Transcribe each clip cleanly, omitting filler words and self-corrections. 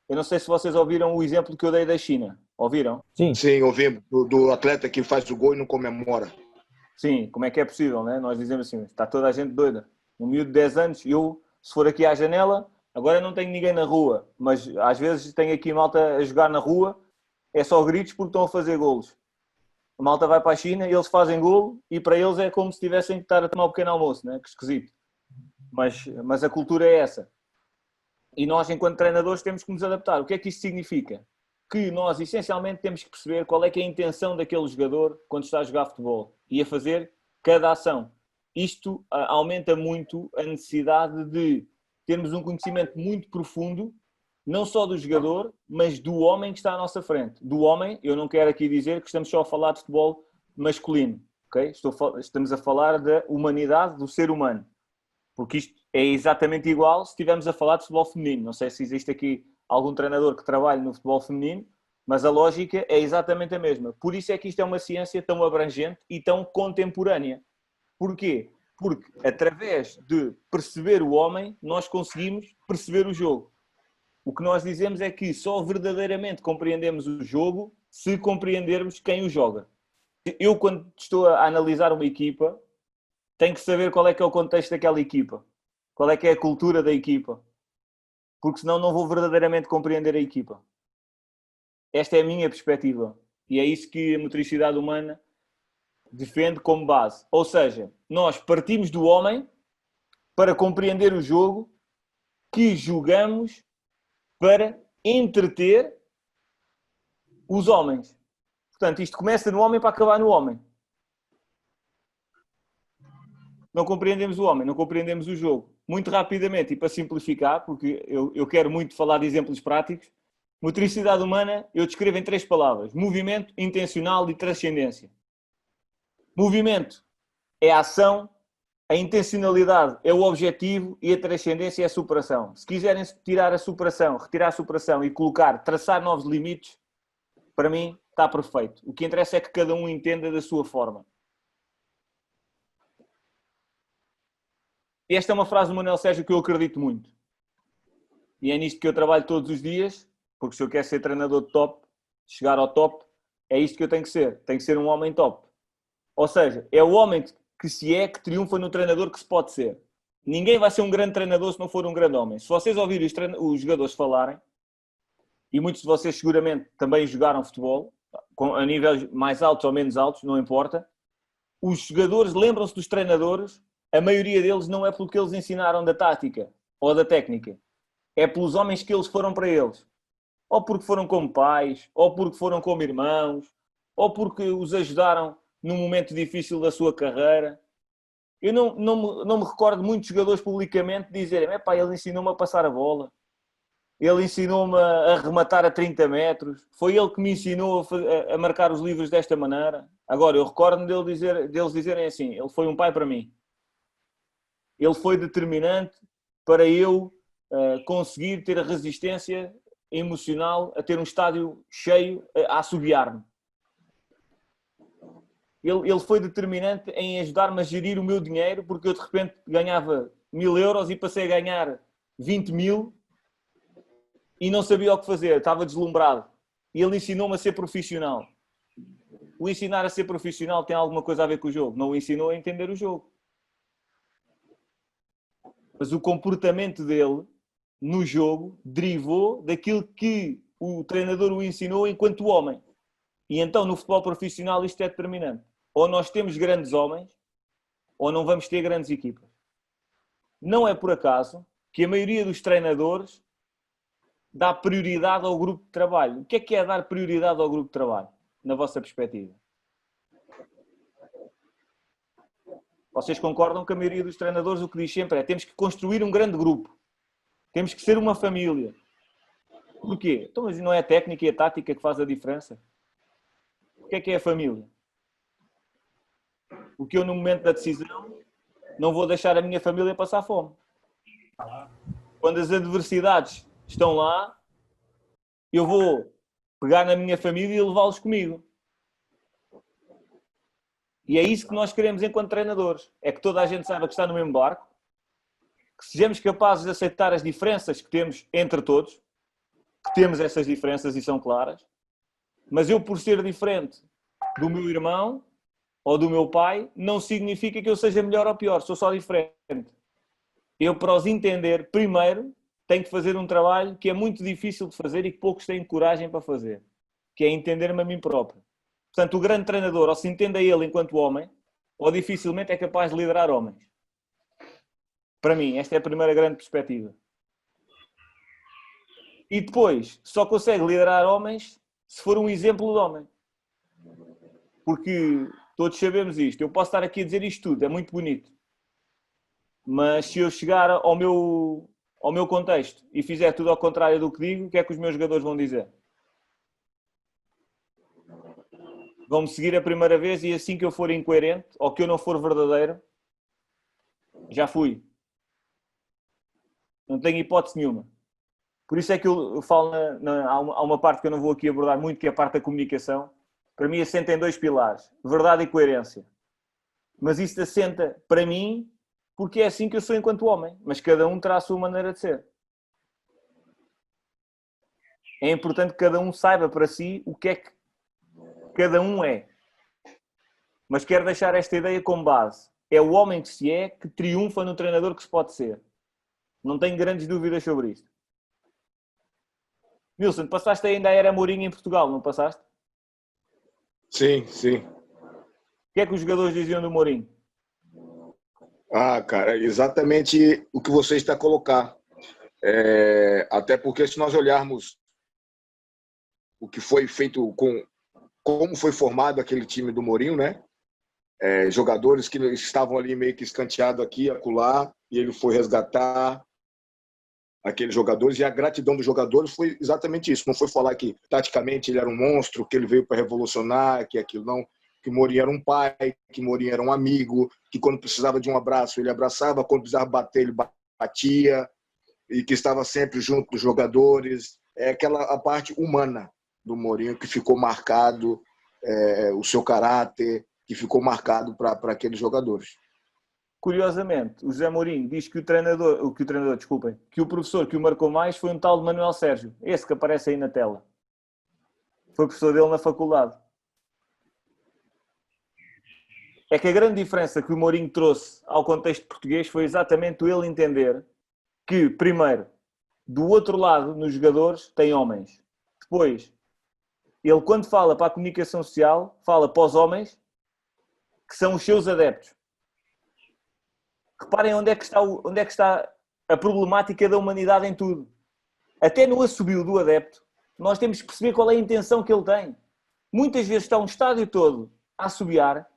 Eu não sei se vocês ouviram o exemplo que eu dei da China. Ouviram? Sim. Sim, ouvimos. Do atleta que faz o gol e não comemora. Sim, como é que é possível, né? Nós dizemos assim, está toda a gente doida. Um miúdo de 10 anos, eu, se for aqui à janela, agora não tenho ninguém na rua, mas às vezes tenho aqui malta a jogar na rua, é só gritos porque estão a fazer golos. A malta vai para a China e eles fazem golo e para eles é como se tivessem que estar a tomar um pequeno almoço, né? Que esquisito. Mas a cultura é essa. E nós, enquanto treinadores, temos que nos adaptar. O que é que isto significa? Que nós, essencialmente, temos que perceber qual é que é a intenção daquele jogador quando está a jogar futebol e a fazer cada ação. Isto aumenta muito a necessidade de termos um conhecimento muito profundo, não só do jogador, mas do homem que está à nossa frente. Do homem, eu não quero aqui dizer que estamos só a falar de futebol masculino, ok? Estamos a falar da humanidade, do ser humano. Porque isto é exatamente igual se estivermos a falar de futebol feminino. Não sei se existe aqui algum treinador que trabalhe no futebol feminino, mas a lógica é exatamente a mesma. Por isso é que isto é uma ciência tão abrangente e tão contemporânea. Porquê? Porque através de perceber o homem, nós conseguimos perceber o jogo. O que nós dizemos é que só verdadeiramente compreendemos o jogo se compreendermos quem o joga. Eu, quando estou a analisar uma equipa, tenho que saber qual é que é o contexto daquela equipa. Qual é que é a cultura da equipa. Porque senão não vou verdadeiramente compreender a equipa. Esta é a minha perspectiva. E é isso que a motricidade humana defende como base. Ou seja, nós partimos do homem para compreender o jogo que jogamos para entreter os homens. Portanto, isto começa no homem para acabar no homem. Não compreendemos o homem, não compreendemos o jogo. Muito rapidamente, e para simplificar, porque eu quero muito falar de exemplos práticos, motricidade humana eu descrevo em 3 palavras. Movimento, intencional e transcendência. Movimento é a ação, a intencionalidade é o objetivo e a transcendência é a superação. Se quiserem tirar a superação, retirar a superação e colocar, traçar novos limites, para mim está perfeito. O que interessa é que cada um entenda da sua forma. Esta é uma frase do Manuel Sérgio que eu acredito muito. E é nisto que eu trabalho todos os dias, porque se eu quero ser treinador de top, chegar ao top, é isto que eu tenho que ser. Tenho que ser um homem top. Ou seja, é o homem que triunfa no treinador que se pode ser. Ninguém vai ser um grande treinador se não for um grande homem. Se vocês ouvirem os jogadores falarem, e muitos de vocês seguramente também jogaram futebol, a níveis mais altos ou menos altos, não importa, os jogadores lembram-se dos treinadores. A maioria deles não é pelo que eles ensinaram da tática ou da técnica. É pelos homens que eles foram para eles. Ou porque foram como pais, ou porque foram como irmãos, ou porque os ajudaram num momento difícil da sua carreira. Eu não me recordo de muitos jogadores publicamente dizerem: "Epá, ele ensinou-me a passar a bola. Ele ensinou-me a rematar a 30 metros. Foi ele que me ensinou a marcar os livros desta maneira." Agora, eu recordo-me deles dizerem assim: "Ele foi um pai para mim. Ele foi determinante para eu conseguir ter a resistência emocional a ter um estádio cheio a assobiar-me. Ele foi determinante em ajudar-me a gerir o meu dinheiro, porque eu de repente ganhava 1000 euros e passei a ganhar 20 mil e não sabia o que fazer, estava deslumbrado. E ele ensinou-me a ser profissional. O ensinar a ser profissional tem alguma coisa a ver com o jogo. Não o ensinou a entender o jogo. Mas o comportamento dele no jogo derivou daquilo que o treinador o ensinou enquanto homem. E então no futebol profissional isto é determinante. Ou nós temos grandes homens, ou não vamos ter grandes equipas. Não é por acaso que a maioria dos treinadores dá prioridade ao grupo de trabalho. O que é dar prioridade ao grupo de trabalho, na vossa perspectiva? Vocês concordam que a maioria dos treinadores o que diz sempre é: temos que construir um grande grupo. Temos que ser uma família. Porquê? Então, mas não é a técnica e a tática que faz a diferença? O que é a família? Porque eu, no momento da decisão, não vou deixar a minha família passar fome. Quando as adversidades estão lá, eu vou pegar na minha família e levá-los comigo. E é isso que nós queremos enquanto treinadores. É que toda a gente saiba que está no mesmo barco, que sejamos capazes de aceitar as diferenças que temos entre todos, temos essas diferenças e são claras, mas eu, por ser diferente do meu irmão ou do meu pai, não significa que eu seja melhor ou pior, sou só diferente. Eu, para os entender, primeiro, tenho que fazer um trabalho que é muito difícil de fazer e que poucos têm coragem para fazer, que é entender-me a mim próprio. Portanto, o grande treinador, ou se entende a ele enquanto homem, ou dificilmente é capaz de liderar homens. Para mim, esta é a primeira grande perspectiva. E depois, só consegue liderar homens se for um exemplo de homem. Porque todos sabemos isto. Eu posso estar aqui a dizer isto tudo, é muito bonito. Mas se eu chegar ao meu contexto e fizer tudo ao contrário do que digo, o que é que os meus jogadores vão dizer? Vão-me seguir a primeira vez e assim que eu for incoerente ou que eu não for verdadeiro, já fui. Não tenho hipótese nenhuma. Por isso é que eu falo, há uma parte que eu não vou aqui abordar muito, que é a parte da comunicação. Para mim assenta em 2 pilares, verdade e coerência. Mas isso assenta, para mim, porque é assim que eu sou enquanto homem. Mas cada um terá a sua maneira de ser. É importante que cada um saiba para si o que é que cada um é. Mas quero deixar esta ideia como base. É o homem que se é que triunfa no treinador que se pode ser. Não tenho grandes dúvidas sobre isto. Nilson, passaste ainda a era Mourinho em Portugal, não passaste? Sim, sim. O que é que os jogadores diziam do Mourinho? Ah, cara, exatamente o que você está a colocar. Até porque se nós olharmos o que foi feito como foi formado aquele time do Mourinho, né? Jogadores que estavam ali meio que escanteados aqui e acolá, e ele foi resgatar aqueles jogadores, e a gratidão dos jogadores foi exatamente isso. Não foi falar que taticamente ele era um monstro, que ele veio para revolucionar, que aquilo não, que Mourinho era um pai, que Mourinho era um amigo, que quando precisava de um abraço ele abraçava, quando precisava bater ele batia, e que estava sempre junto dos jogadores. É a parte humana do Mourinho que ficou marcado, o seu caráter, que ficou marcado para aqueles jogadores. Curiosamente, o José Mourinho diz que que o professor que o marcou mais foi um tal de Manuel Sérgio, esse que aparece aí na tela. Foi professor dele na faculdade. É que a grande diferença que o Mourinho trouxe ao contexto português foi exatamente ele entender que, primeiro, do outro lado, nos jogadores, tem homens. Depois, ele, quando fala para a comunicação social, fala para os homens que são os seus adeptos. Reparem onde é que está a problemática da humanidade em tudo. Até no assobio do adepto, nós temos que perceber qual é a intenção que ele tem. Muitas vezes está um estádio todo a assobiar,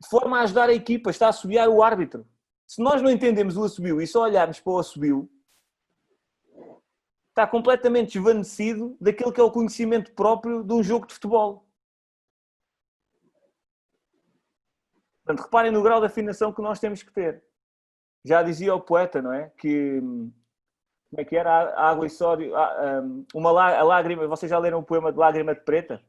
de forma a ajudar a equipa, está a assobiar o árbitro. Se nós não entendemos o assobio e só olharmos para o assobio, está completamente desvanecido daquilo que é o conhecimento próprio de um jogo de futebol. Portanto, reparem no grau de afinação que nós temos que ter. Já dizia o poeta, não é? Que, como é que era? A água e sódio, a lágrima, vocês já leram o poema de Lágrima de Preta?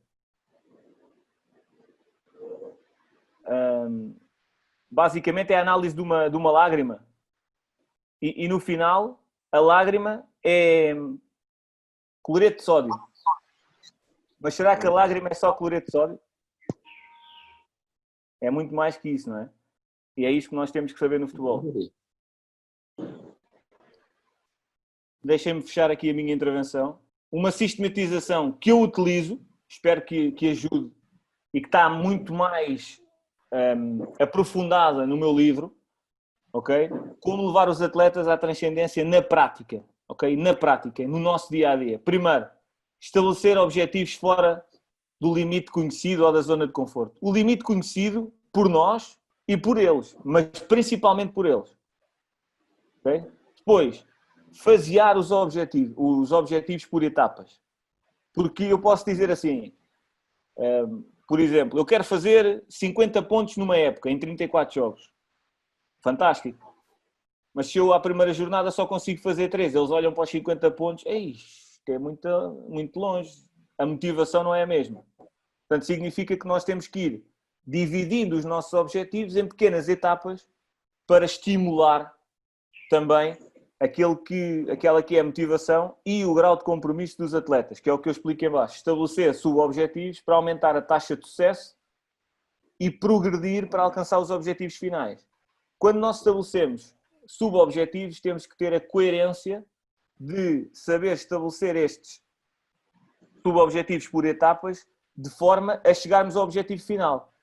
Basicamente é a análise de uma lágrima. E no final, a lágrima é cloreto de sódio. Mas será que a lágrima é só cloreto de sódio? É muito mais que isso, não é? E é isso que nós temos que saber no futebol. Deixem-me fechar aqui a minha intervenção. Uma sistematização que eu utilizo, espero que ajude, e que está muito mais aprofundada no meu livro, ok? Como levar os atletas à transcendência na prática, ok? Na prática, no nosso dia-a-dia. Primeiro, estabelecer objetivos fora do limite conhecido ou da zona de conforto. O limite conhecido por nós e por eles, mas principalmente por eles. Okay? Depois, fasear os objetivos por etapas. Porque eu posso dizer assim, por exemplo, eu quero fazer 50 pontos numa época, em 34 jogos. Fantástico. Mas se eu à primeira jornada só consigo fazer 3, eles olham para os 50 pontos, isto é muito, muito longe. A motivação não é a mesma. Portanto, significa que nós temos que ir dividindo os nossos objetivos em pequenas etapas para estimular também aquela que é a motivação e o grau de compromisso dos atletas, que é o que eu explico em baixo. Estabelecer subobjetivos para aumentar a taxa de sucesso e progredir para alcançar os objetivos finais. Quando nós estabelecemos subobjetivos, temos que ter a coerência de saber estabelecer estes subobjetivos por etapas, de forma a chegarmos ao objetivo final.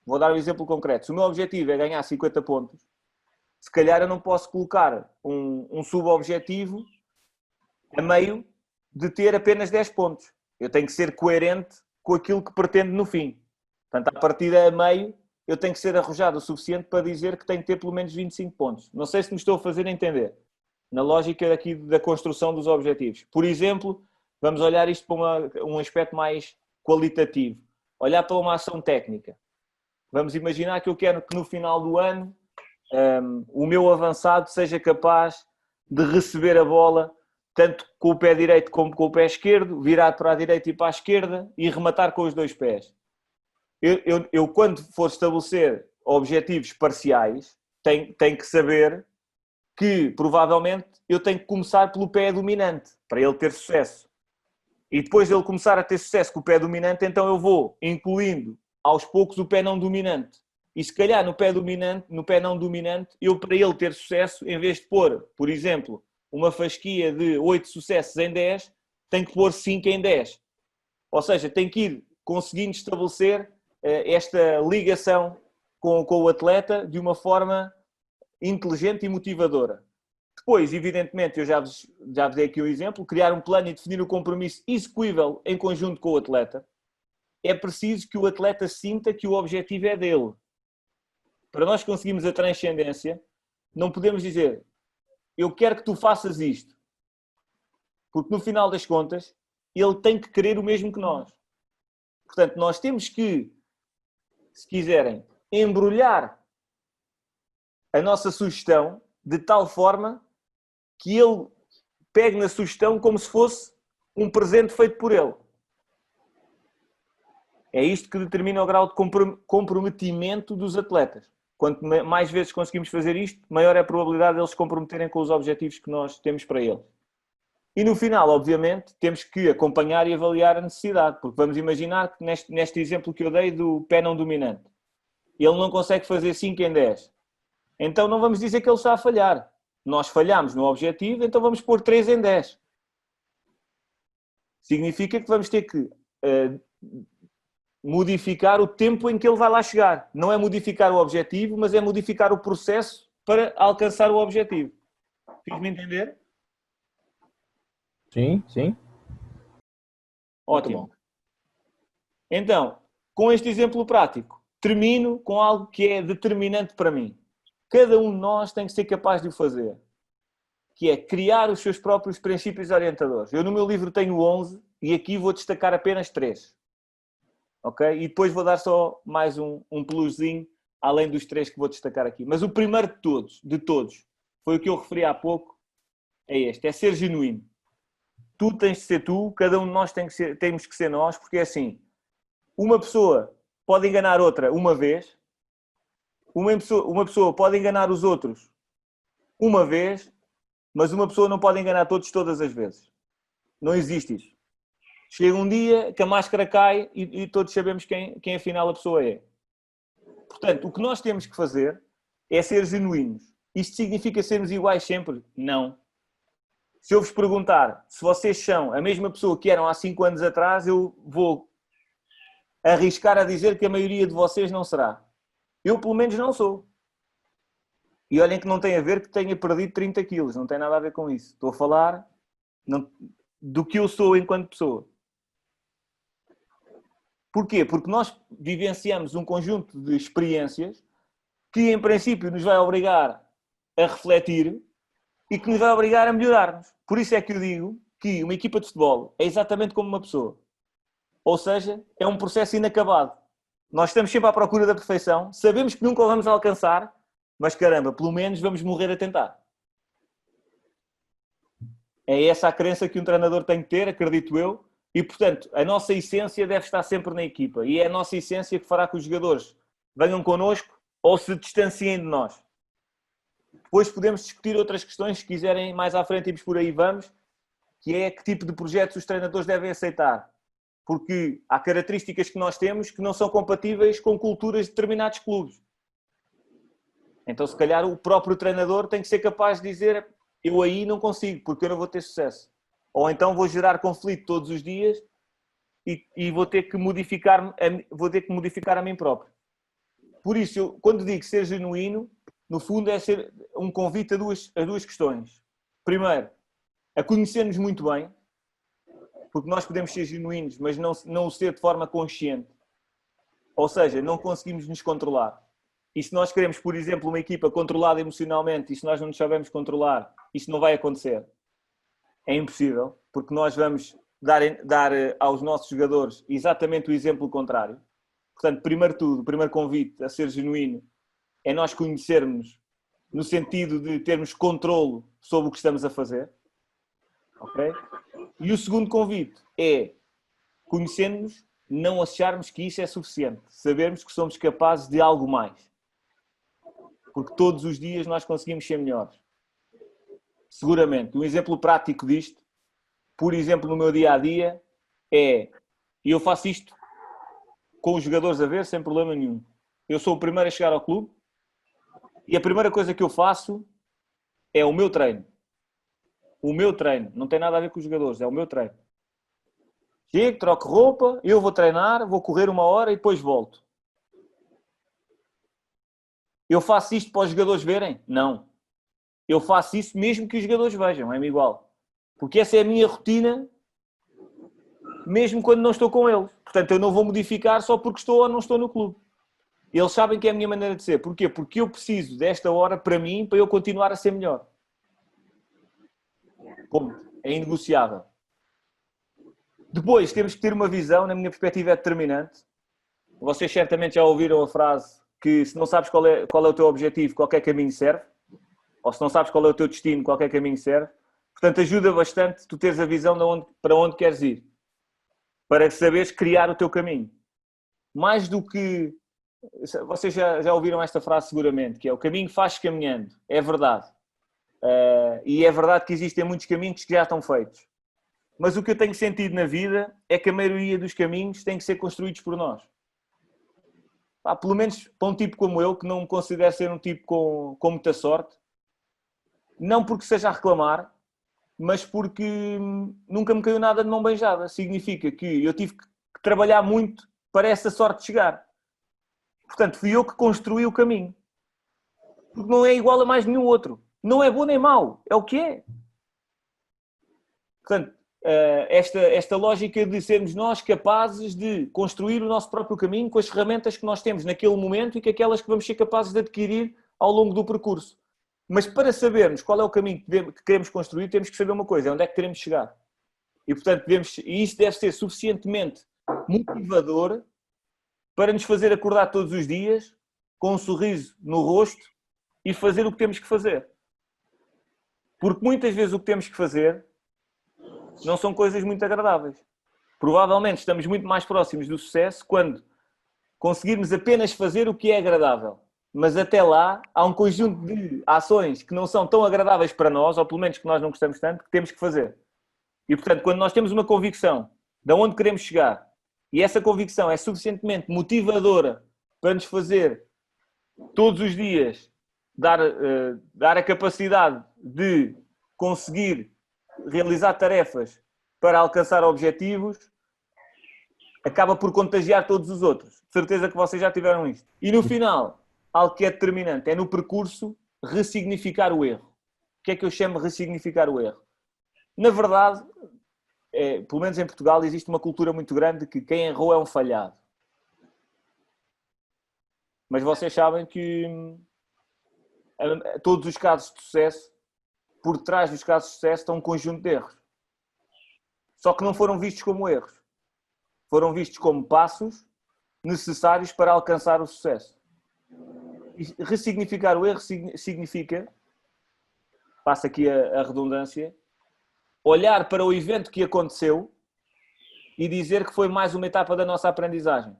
Vou dar um exemplo concreto. Se o meu objetivo é ganhar 50 pontos, se calhar eu não posso colocar um subobjetivo a meio de ter apenas 10 pontos. Eu tenho que ser coerente com aquilo que pretendo no fim. Portanto, a partida a meio, eu tenho que ser arrojado o suficiente para dizer que tenho que ter pelo menos 25 pontos. Não sei se me estou a fazer entender. Na lógica aqui da construção dos objetivos. Por exemplo, vamos olhar isto para um aspecto mais qualitativo. Olhar para uma ação técnica. Vamos imaginar que eu quero que no final do ano o meu avançado seja capaz de receber a bola tanto com o pé direito como com o pé esquerdo, virado para a direita e para a esquerda e rematar com os dois pés. Eu quando for estabelecer objetivos parciais, tenho que saber que, provavelmente, eu tenho que começar pelo pé dominante, para ele ter sucesso. E depois de ele começar a ter sucesso com o pé dominante, então eu vou incluindo, aos poucos, o pé não dominante. E se calhar no pé não dominante, eu, para ele ter sucesso, em vez de pôr, por exemplo, uma fasquia de 8 sucessos em 10, tenho que pôr 5 em 10. Ou seja, tenho que ir conseguindo estabelecer esta ligação com o atleta de uma forma inteligente e motivadora. Depois, evidentemente, eu já vos dei aqui um exemplo, criar um plano e definir o compromisso execuível em conjunto com o atleta. É preciso que o atleta sinta que o objetivo é dele. Para nós conseguirmos a transcendência, não podemos dizer eu quero que tu faças isto. Porque no final das contas, ele tem que querer o mesmo que nós. Portanto, nós temos que, se quiserem, embrulhar a nossa sugestão de tal forma que ele pegue na sugestão como se fosse um presente feito por ele. É isto que determina o grau de comprometimento dos atletas. Quanto mais vezes conseguimos fazer isto, maior é a probabilidade de eles se comprometerem com os objetivos que nós temos para eles. E no final, obviamente, temos que acompanhar e avaliar a necessidade, porque vamos imaginar que neste exemplo que eu dei do pé não dominante, ele não consegue fazer 5 em 10. Então não vamos dizer que ele está a falhar. Nós falhamos no objetivo, então vamos pôr 3 em 10. Significa que vamos ter que modificar o tempo em que ele vai lá chegar. Não é modificar o objetivo, mas é modificar o processo para alcançar o objetivo. Fiz-me entender? Sim, sim. Ótimo. Então, com este exemplo prático, termino com algo que é determinante para mim. Cada um de nós tem que ser capaz de o fazer, que é criar os seus próprios princípios orientadores. Eu no meu livro tenho 11 e aqui vou destacar apenas 3. Ok? E depois vou dar só mais um pluszinho, além dos 3 que vou destacar aqui. Mas o primeiro de todos, foi o que eu referi há pouco, é este, é ser genuíno. Tu tens de ser tu, cada um de nós temos que ser nós, porque é assim, uma pessoa pode enganar outra uma vez, uma pessoa pode enganar os outros uma vez, mas uma pessoa não pode enganar todos todas as vezes. Não existe isso. Chega um dia que a máscara cai e todos sabemos quem afinal a pessoa é. Portanto, o que nós temos que fazer é ser genuínos. Isto significa sermos iguais sempre? Não. Se eu vos perguntar se vocês são a mesma pessoa que eram há 5 anos atrás, eu vou arriscar a dizer que a maioria de vocês não será. Eu, pelo menos, não sou. E olhem que não tem a ver que tenha perdido 30 quilos. Não tem nada a ver com isso. Estou a falar do que eu sou enquanto pessoa. Porquê? Porque nós vivenciamos um conjunto de experiências que, em princípio, nos vai obrigar a refletir e que nos vai obrigar a melhorarmos. Por isso é que eu digo que uma equipa de futebol é exatamente como uma pessoa. Ou seja, é um processo inacabado. Nós estamos sempre à procura da perfeição, sabemos que nunca o vamos alcançar, mas caramba, pelo menos vamos morrer a tentar. É essa a crença que um treinador tem que ter, acredito eu, e portanto, a nossa essência deve estar sempre na equipa. E é a nossa essência que fará que os jogadores venham connosco ou se distanciem de nós. Depois podemos discutir outras questões, se quiserem mais à frente irmos por aí vamos, que é que tipo de projetos os treinadores devem aceitar. Porque há características que nós temos que não são compatíveis com culturas de determinados clubes. Então, se calhar, o próprio treinador tem que ser capaz de dizer eu aí não consigo, porque eu não vou ter sucesso. Ou então vou gerar conflito todos os dias e vou ter que modificar a mim próprio. Por isso, quando digo ser genuíno, no fundo é ser um convite a duas questões. Primeiro, a conhecer-nos muito bem, porque nós podemos ser genuínos, mas não o ser de forma consciente. Ou seja, não conseguimos nos controlar. E se nós queremos, por exemplo, uma equipa controlada emocionalmente, e se nós não nos sabemos controlar, isso não vai acontecer. É impossível, porque nós vamos dar aos nossos jogadores exatamente o exemplo contrário. Portanto, primeiro tudo, o primeiro convite a ser genuíno é nós conhecermos no sentido de termos controlo sobre o que estamos a fazer. Ok? E o segundo convite é conhecermos, não acharmos que isso é suficiente. Sabermos que somos capazes de algo mais. Porque todos os dias nós conseguimos ser melhores. Seguramente. Um exemplo prático disto, por exemplo, no meu dia-a-dia, e eu faço isto com os jogadores a ver, sem problema nenhum. Eu sou o primeiro a chegar ao clube e a primeira coisa que eu faço é o meu treino. O meu treino. Não tem nada a ver com os jogadores, é o meu treino. Chego, troco roupa, eu vou treinar, vou correr 1 hora e depois volto. Eu faço isto para os jogadores verem? Não. Eu faço isso mesmo que os jogadores vejam, é-me igual. Porque essa é a minha rotina, mesmo quando não estou com eles. Portanto, eu não vou modificar só porque estou ou não estou no clube. Eles sabem que é a minha maneira de ser. Porquê? Porque eu preciso desta hora para mim, para eu continuar a ser melhor. Ponto. É inegociável. Depois, temos que ter uma visão, na minha perspectiva é determinante. Vocês certamente já ouviram a frase que se não sabes qual é o teu objetivo, qualquer caminho serve. Ou se não sabes qual é o teu destino, qualquer caminho serve. Portanto, ajuda bastante tu teres a visão para onde queres ir. Para saberes criar o teu caminho. Mais do que... Vocês já ouviram esta frase seguramente, que é o caminho faz-se caminhando. É verdade. E é verdade que existem muitos caminhos que já estão feitos. Mas o que eu tenho sentido na vida é que a maioria dos caminhos têm que ser construídos por nós. Pelo menos para um tipo como eu, que não me considero ser um tipo com muita sorte, não porque seja a reclamar, mas porque nunca me caiu nada de mão beijada. Significa que eu tive que trabalhar muito para essa sorte chegar. Portanto, fui eu que construí o caminho. Porque não é igual a mais nenhum outro. Não é bom nem mau. É o que é. Portanto, esta lógica de sermos nós capazes de construir o nosso próprio caminho com as ferramentas que nós temos naquele momento e com aquelas que vamos ser capazes de adquirir ao longo do percurso. Mas para sabermos qual é o caminho que queremos construir, temos que saber uma coisa, é onde é que queremos chegar. E, portanto, e isso deve ser suficientemente motivador para nos fazer acordar todos os dias com um sorriso no rosto e fazer o que temos que fazer. Porque muitas vezes o que temos que fazer não são coisas muito agradáveis. Provavelmente estamos muito mais próximos do sucesso quando conseguirmos apenas fazer o que é agradável. Mas até lá há um conjunto de ações que não são tão agradáveis para nós, ou pelo menos que nós não gostamos tanto, que temos que fazer. E, portanto, quando nós temos uma convicção de onde queremos chegar, e essa convicção é suficientemente motivadora para nos fazer todos os dias dar a capacidade de conseguir realizar tarefas para alcançar objetivos, acaba por contagiar todos os outros. De certeza que vocês já tiveram isto. E no final, algo que é determinante é no percurso ressignificar o erro. O que é que eu chamo de ressignificar o erro? Na verdade, pelo menos em Portugal, existe uma cultura muito grande de que quem errou é um falhado. Mas vocês sabem que todos os casos de sucesso, por trás dos casos de sucesso, estão um conjunto de erros. Só que não foram vistos como erros. Foram vistos como passos necessários para alcançar o sucesso. E ressignificar o erro significa, passa aqui a redundância, olhar para o evento que aconteceu e dizer que foi mais uma etapa da nossa aprendizagem.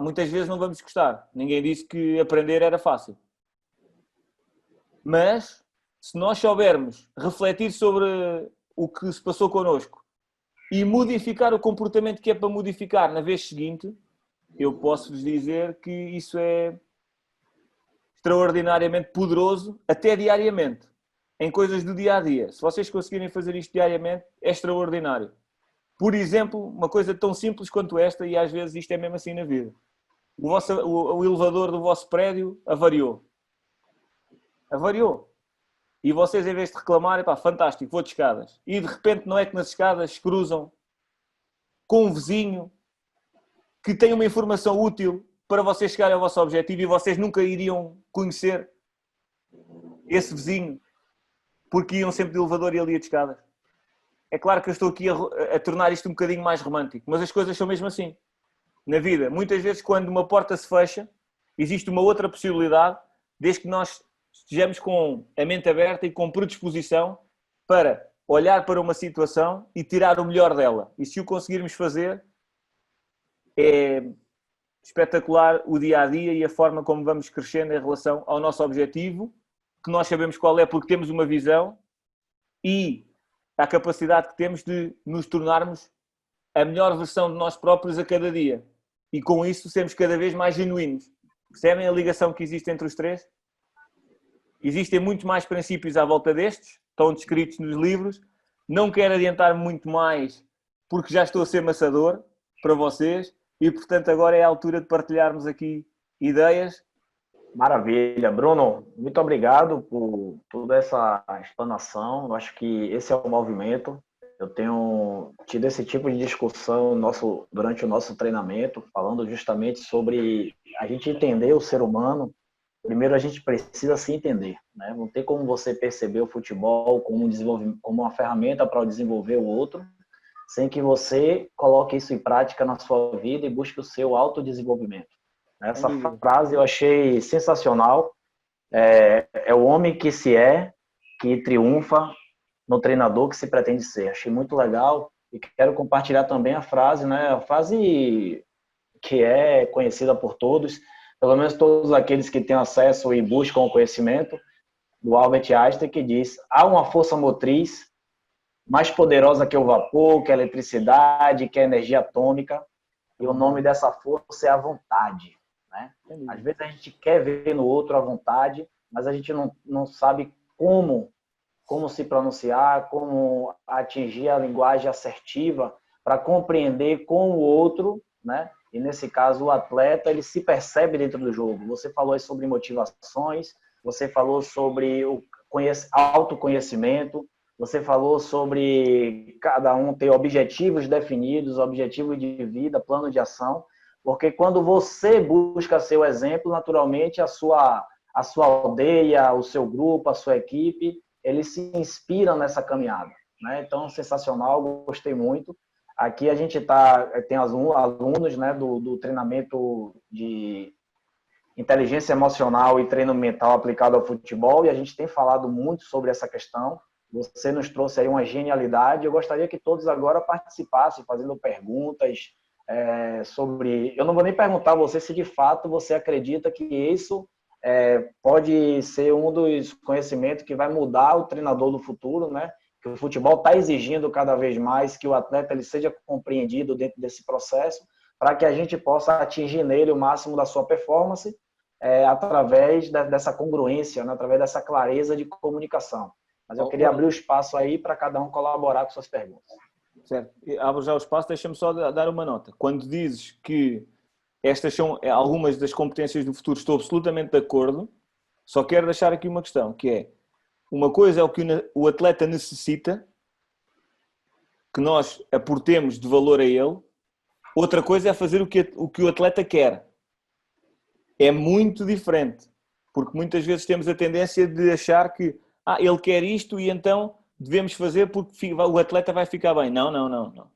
Muitas vezes não vamos gostar. Ninguém disse que aprender era fácil. Mas, se nós soubermos refletir sobre o que se passou connosco e modificar o comportamento que é para modificar na vez seguinte, eu posso-vos dizer que isso é extraordinariamente poderoso, até diariamente, em coisas do dia-a-dia. Se vocês conseguirem fazer isto diariamente, é extraordinário. Por exemplo, uma coisa tão simples quanto esta, e às vezes isto é mesmo assim na vida. O elevador do vosso prédio avariou. Avariou. E vocês, em vez de reclamarem, pá, fantástico, vou de escadas. E de repente não é que nas escadas se cruzam com um vizinho que tem uma informação útil para vocês chegarem ao vosso objetivo e vocês nunca iriam conhecer esse vizinho porque iam sempre de elevador e ele ia de escadas. É claro que eu estou aqui a tornar isto um bocadinho mais romântico, mas as coisas são mesmo assim. Na vida, muitas vezes quando uma porta se fecha, existe uma outra possibilidade, desde que nós estejamos com a mente aberta e com predisposição para olhar para uma situação e tirar o melhor dela. E se o conseguirmos fazer, é espetacular o dia-a-dia e a forma como vamos crescendo em relação ao nosso objetivo, que nós sabemos qual é porque temos uma visão e a capacidade que temos de nos tornarmos a melhor versão de nós próprios a cada dia. E com isso sermos cada vez mais genuínos. Percebem a ligação que existe entre os três? Existem muitos mais princípios à volta destes, estão descritos nos livros. Não quero adiantar muito mais, porque já estou a ser maçador para vocês e, portanto, agora é a altura de partilharmos aqui ideias. Maravilha. Bruno, muito obrigado por toda essa explanação. Eu acho que esse é o movimento. Eu tenho tido esse tipo de discussão durante o nosso treinamento, falando justamente sobre a gente entender o ser humano. Primeiro, a gente precisa se entender, né? Não tem como você perceber o futebol como uma ferramenta para desenvolver o outro, sem que você coloque isso em prática na sua vida e busque o seu autodesenvolvimento. Essa frase eu achei sensacional. É o homem que triunfa no treinador que se pretende ser. Achei muito legal e quero compartilhar também a frase, né? A frase que é conhecida por todos, pelo menos todos aqueles que têm acesso e buscam o conhecimento, do Albert Einstein, que diz: há uma força motriz mais poderosa que o vapor, que a eletricidade, que a energia atômica, e o nome dessa força é a vontade, né? Às vezes a gente quer ver no outro a vontade, mas a gente não sabe como se pronunciar, como atingir a linguagem assertiva para compreender com o outro, né? E nesse caso o atleta, ele se percebe dentro do jogo. Você falou sobre motivações, você falou sobre o autoconhecimento, você falou sobre cada um ter objetivos definidos, objetivos de vida, plano de ação, porque quando você busca ser o exemplo, naturalmente a sua aldeia, o seu grupo, a sua equipe, eles se inspiram nessa caminhada, né? Então, sensacional, gostei muito. Aqui a gente tem alunos, né, do treinamento de inteligência emocional e treino mental aplicado ao futebol, e a gente tem falado muito sobre essa questão. Você nos trouxe aí uma genialidade. Eu gostaria que todos agora participassem, fazendo perguntas sobre... Eu não vou nem perguntar a você se de fato você acredita que isso pode ser um dos conhecimentos que vai mudar o treinador do futuro, né? Que o futebol está exigindo cada vez mais que o atleta ele seja compreendido dentro desse processo, para que a gente possa atingir nele o máximo da sua performance através dessa congruência, né? Através dessa clareza de comunicação. Mas eu queria abrir o espaço aí para cada um colaborar com suas perguntas. Certo. Abro já o espaço, deixa-me só dar uma nota. Quando dizes que estas são algumas das competências do futuro, estou absolutamente de acordo, só quero deixar aqui uma questão, que é: uma coisa é o que o atleta necessita, que nós aportemos de valor a ele. Outra coisa é fazer o que o atleta quer. É muito diferente. Porque muitas vezes temos a tendência de achar que ele quer isto e então devemos fazer porque o atleta vai ficar bem. Não.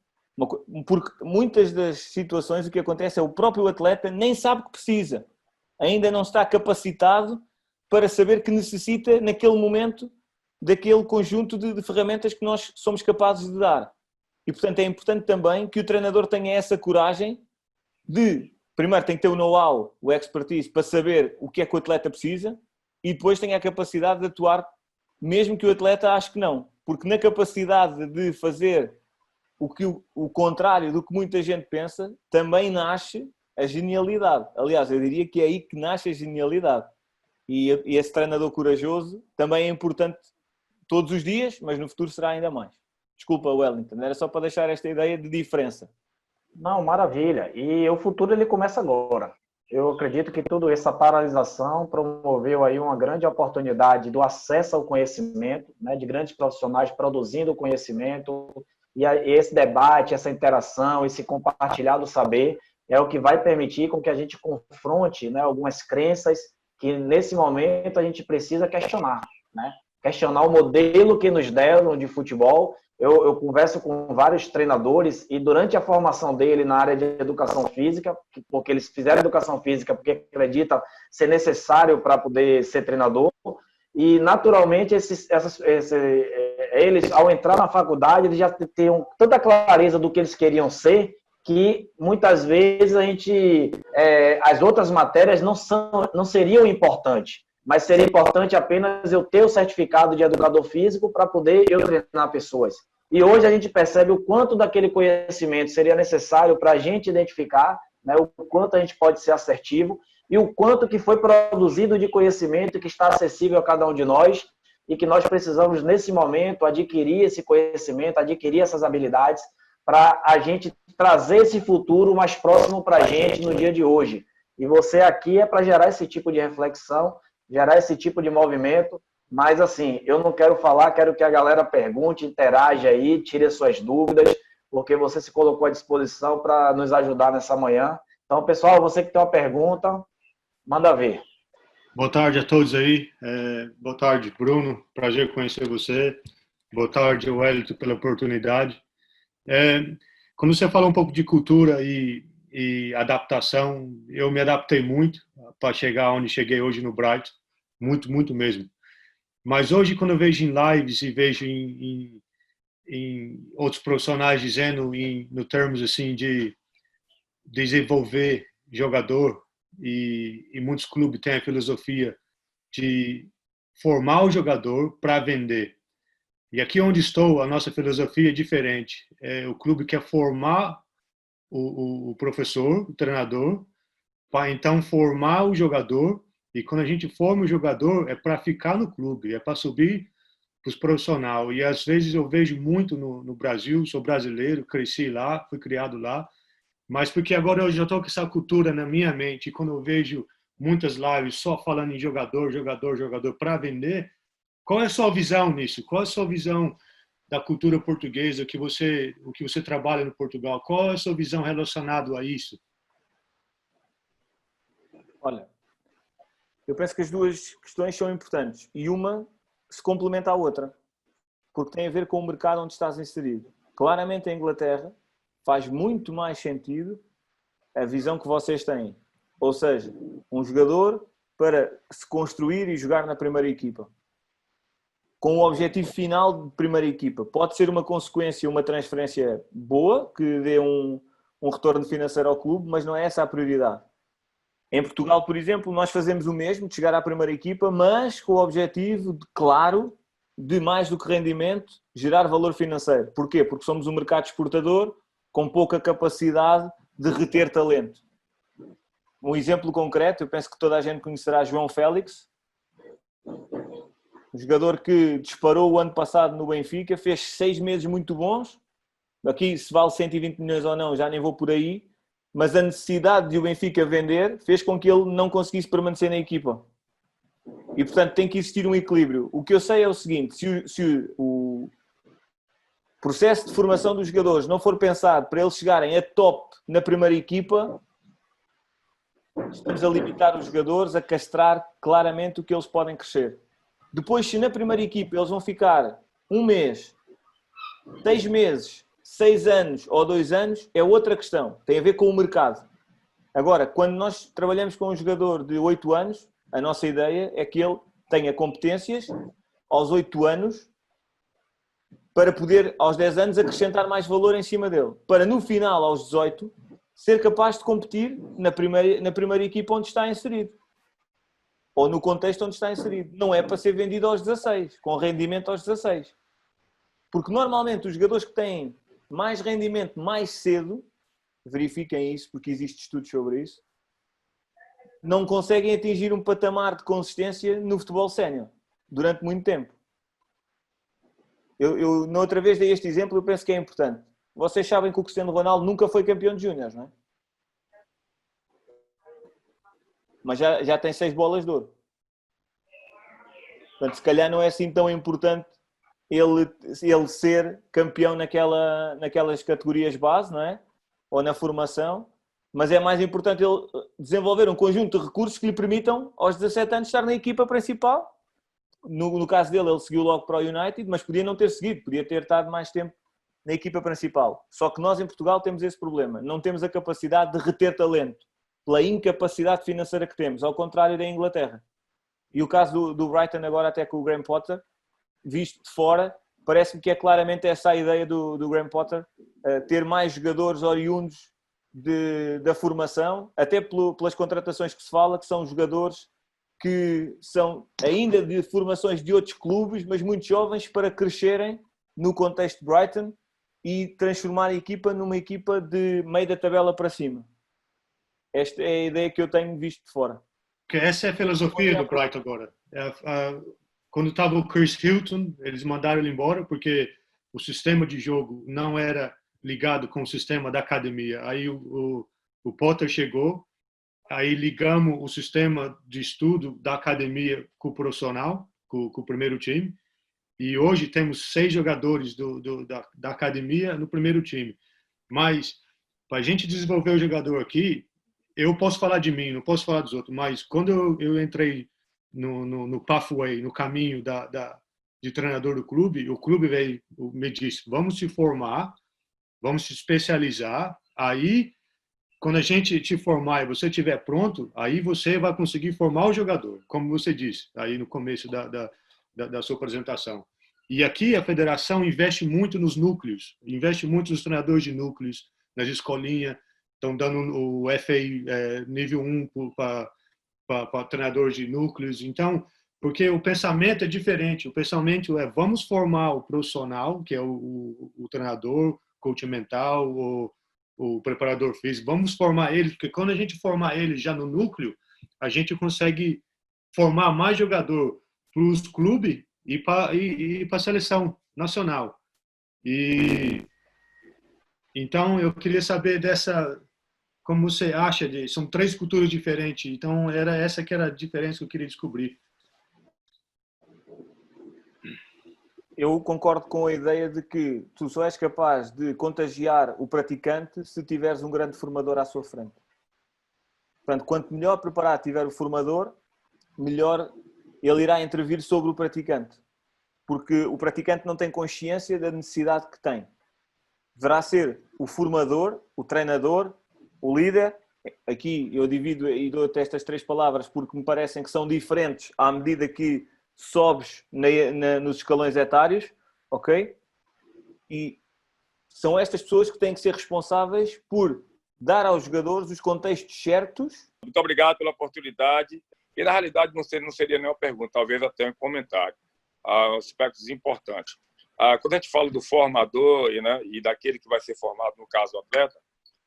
Porque muitas das situações o que acontece é o próprio atleta nem sabe que precisa. Ainda não está capacitado para saber que necessita, naquele momento, daquele conjunto de ferramentas que nós somos capazes de dar. E, portanto, é importante também que o treinador tenha essa coragem de, primeiro, tem que ter o know-how, o expertise, para saber o que é que o atleta precisa e depois tem a capacidade de atuar, mesmo que o atleta ache que não. Porque na capacidade de fazer o contrário do que muita gente pensa, também nasce a genialidade. Aliás, eu diria que é aí que nasce a genialidade. E esse treinador corajoso também é importante todos os dias, mas no futuro será ainda mais. Desculpa, Wellington, era só para deixar esta ideia de diferença. Não, maravilha. E o futuro ele começa agora. Eu acredito que toda essa paralisação promoveu aí uma grande oportunidade do acesso ao conhecimento, né, de grandes profissionais produzindo conhecimento, e esse debate, essa interação, esse compartilhar do saber é o que vai permitir com que a gente confronte, né, algumas crenças que nesse momento a gente precisa questionar, né? Questionar o modelo que nos deram de futebol. Eu converso com vários treinadores e durante a formação dele na área de educação física, porque eles fizeram educação física porque acreditam ser necessário para poder ser treinador, e naturalmente eles, ao entrar na faculdade, eles já tinham tanta clareza do que eles queriam ser, que muitas vezes as outras matérias não seriam importantes, mas seria importante apenas eu ter o certificado de educador físico para poder eu treinar pessoas. E hoje a gente percebe o quanto daquele conhecimento seria necessário para a gente identificar, né, o quanto a gente pode ser assertivo e o quanto que foi produzido de conhecimento que está acessível a cada um de nós e que nós precisamos, nesse momento, adquirir esse conhecimento, adquirir essas habilidades para a gente trazer esse futuro mais próximo para a gente no dia de hoje. E você aqui é para gerar esse tipo de reflexão, gerar esse tipo de movimento, mas assim, eu não quero falar, quero que a galera pergunte, interaja aí, tire as suas dúvidas, porque você se colocou à disposição para nos ajudar nessa manhã. Então, pessoal, você que tem uma pergunta, manda ver. Boa tarde a todos aí. Boa tarde, Bruno. Prazer conhecer você. Boa tarde, Wellington, pela oportunidade. Quando você falou um pouco de cultura e adaptação, eu me adaptei muito para chegar onde cheguei hoje no Brighton. Muito, muito mesmo. Mas hoje, quando eu vejo em lives e vejo em outros profissionais dizendo no termos assim de desenvolver jogador, e muitos clubes têm a filosofia de formar o jogador para vender. E aqui onde estou, a nossa filosofia é diferente. O clube quer formar o professor, o treinador, para então formar o jogador. E quando a gente forma o jogador, é para ficar no clube, é para subir para os profissionais. E às vezes eu vejo muito no Brasil, sou brasileiro, cresci lá, fui criado lá, mas porque agora eu já estou com essa cultura na minha mente, e quando eu vejo muitas lives só falando em jogador, jogador, jogador para vender, qual é a sua visão nisso? Qual é a sua visão da cultura portuguesa, o que você trabalha no Portugal? Qual é a sua visão relacionada a isso? Olha, eu penso que as duas questões são importantes e uma se complementa à outra, porque tem a ver com o mercado onde estás inserido. Claramente, a Inglaterra faz muito mais sentido a visão que vocês têm. Ou seja, um jogador para se construir e jogar na primeira equipa, com o objetivo final de primeira equipa. Pode ser uma consequência, uma transferência boa, que dê um retorno financeiro ao clube, mas não é essa a prioridade. Em Portugal, por exemplo, nós fazemos o mesmo, de chegar à primeira equipa, mas com o objetivo, claro, de mais do que rendimento, gerar valor financeiro. Porquê? Porque somos um mercado exportador com pouca capacidade de reter talento. Um exemplo concreto, eu penso que toda a gente conhecerá João Félix, um jogador que disparou o ano passado no Benfica, fez 6 meses muito bons, aqui se vale 120 milhões ou não, já nem vou por aí, mas a necessidade de o Benfica vender fez com que ele não conseguisse permanecer na equipa. E, portanto, tem que existir um equilíbrio. O que eu sei é o seguinte, se o processo de formação dos jogadores não for pensado para eles chegarem a top na primeira equipa, estamos a limitar os jogadores a castrar claramente o que eles podem crescer. Depois, se na primeira equipa eles vão ficar 1 mês, 6 meses, 6 anos ou 2 anos, é outra questão. Tem a ver com o mercado. Agora, quando nós trabalhamos com um jogador de 8 anos, a nossa ideia é que ele tenha competências aos 8 anos para poder, aos 10 anos, acrescentar mais valor em cima dele. Para, no final, aos 18, ser capaz de competir na primeira equipa onde está inserido. ou no contexto onde está inserido. Não é para ser vendido aos 16, com rendimento aos 16. Porque normalmente os jogadores que têm mais rendimento mais cedo, verifiquem isso porque existem estudos sobre isso, não conseguem atingir um patamar de consistência no futebol sénior durante muito tempo. Eu na outra vez dei este exemplo, eu penso que é importante. Vocês sabem que o Cristiano Ronaldo nunca foi campeão de júniores, não é? Mas já tem 6 bolas de ouro. Portanto, se calhar não é assim tão importante ele ser campeão naquelas categorias base, não é? Ou na formação, mas é mais importante ele desenvolver um conjunto de recursos que lhe permitam, aos 17 anos, estar na equipa principal. No caso dele, ele seguiu logo para o United, mas podia não ter seguido, podia ter estado mais tempo na equipa principal. Só que nós, em Portugal, temos esse problema. Não temos a capacidade de reter talento, pela incapacidade financeira que temos, ao contrário da Inglaterra. E o caso do Brighton, agora até com o Graham Potter, visto de fora, parece-me que é claramente essa a ideia do Graham Potter, ter mais jogadores oriundos da formação, até pelas contratações que se fala, que são jogadores que são ainda de formações de outros clubes, mas muito jovens, para crescerem no contexto de Brighton e transformar a equipa numa equipa de meio da tabela para cima. Esta é a ideia que eu tenho visto de fora. Que essa é a filosofia do Brighton agora. Quando estava o Chris Hilton, eles mandaram ele embora porque o sistema de jogo não era ligado com o sistema da academia. Aí o Potter chegou, aí ligamos o sistema de estudo da academia com o profissional, com o primeiro time, e hoje temos 6 jogadores da academia no primeiro time. Mas para a gente desenvolver o jogador aqui, eu posso falar de mim, não posso falar dos outros, mas quando eu entrei no pathway, no caminho de treinador do clube, o clube veio, me disse, vamos se formar, vamos se especializar, aí quando a gente te formar e você estiver pronto, aí você vai conseguir formar o jogador, como você disse aí no começo da sua apresentação. E aqui a federação investe muito nos núcleos, investe muito nos treinadores de núcleos, nas escolinhas, estão dando o FA nível 1 para treinadores de núcleos. Então, porque o pensamento é diferente, o pensamento é vamos formar o profissional, que é o treinador, coach mental, o preparador físico, vamos formar ele, porque quando a gente formar ele já no núcleo, a gente consegue formar mais jogador para os clubes e para a seleção nacional. Então, eu queria saber como você acha são 3 culturas diferentes, então era essa que era a diferença que eu queria descobrir. Eu concordo com a ideia de que tu só és capaz de contagiar o praticante se tiveres um grande formador à sua frente. Portanto, quanto melhor preparado tiver o formador, melhor ele irá intervir sobre o praticante. Porque o praticante não tem consciência da necessidade que tem. Deverá ser o formador, o treinador, o líder. Aqui eu divido e dou-te estas 3 palavras porque me parecem que são diferentes à medida que sobes nos escalões etários, ok? E são estas pessoas que têm que ser responsáveis por dar aos jogadores os contextos certos. Muito obrigado pela oportunidade. E, na realidade, não seria nenhuma pergunta, talvez até um comentário. Aspectos importantes. Quando a gente fala do formador e daquele que vai ser formado, no caso, o atleta,